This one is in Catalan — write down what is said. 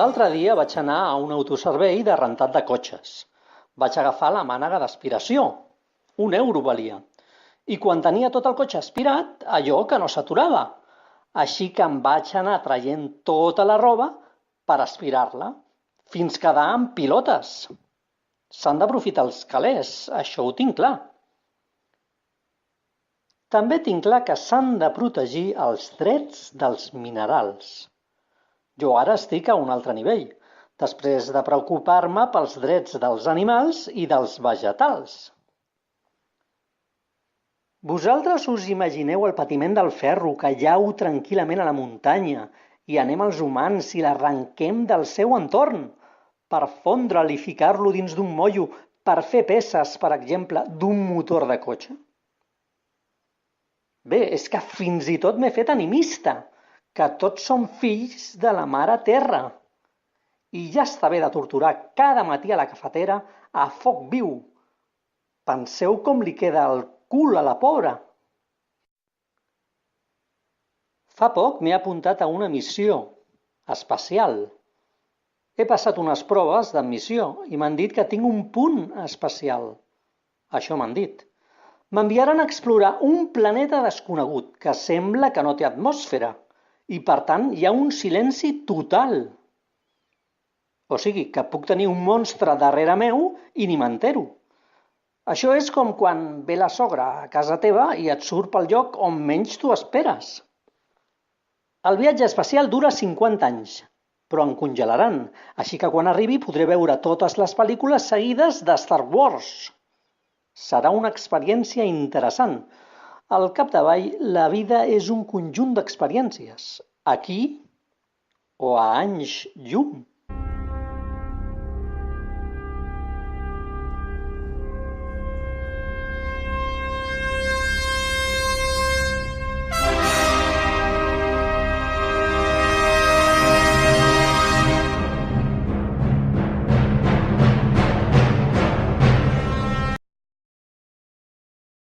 L'altre dia vaig anar a un autoservei de rentat de cotxes. Vaig agafar la mànega d'aspiració. 1 euro valia. I quan tenia tot el cotxe aspirat, allò que no s'aturava. Així que em vaig anar traient tota la roba per aspirar-la, fins quedar amb pilotes. S'han d'aprofitar els calés, això ho tinc clar. També tinc clar que s'han de protegir els drets dels minerals. Jo ara estic a un altre nivell, després de preocupar-me pels drets dels animals i dels vegetals. Vosaltres us imagineu el patiment del ferro que llau tranquil·lament a la muntanya i anem els humans i l'arrenquem del seu entorn per fondre'l i ficar-lo dins d'un mollo per fer peces, per exemple, d'un motor de cotxe? Bé, és que fins i tot m'he fet animista, que tots som fills de la mare terra. I ja està bé de torturar cada matí a la cafetera a foc viu. Penseu com li queda el cul a la pobra. Fa poc m'he apuntat a una missió espacial. He passat unes proves d'admissió i m'han dit que tinc un punt especial. Això m'han dit. M'enviaran a explorar un planeta desconegut que sembla que no té atmosfera i, per tant, hi ha un silenci total. O sigui, que puc tenir un monstre darrere meu i ni m'entero. Això és com quan ve la sogra a casa teva i et surt pel lloc on menys t'ho esperes. El viatge espacial dura 50 anys, però en congelaran, així que quan arribi podré veure totes les pel·lícules seguides de Star Wars. Serà una experiència interessant. Al capdavall, la vida és un conjunt d'experiències, aquí o a anys llum.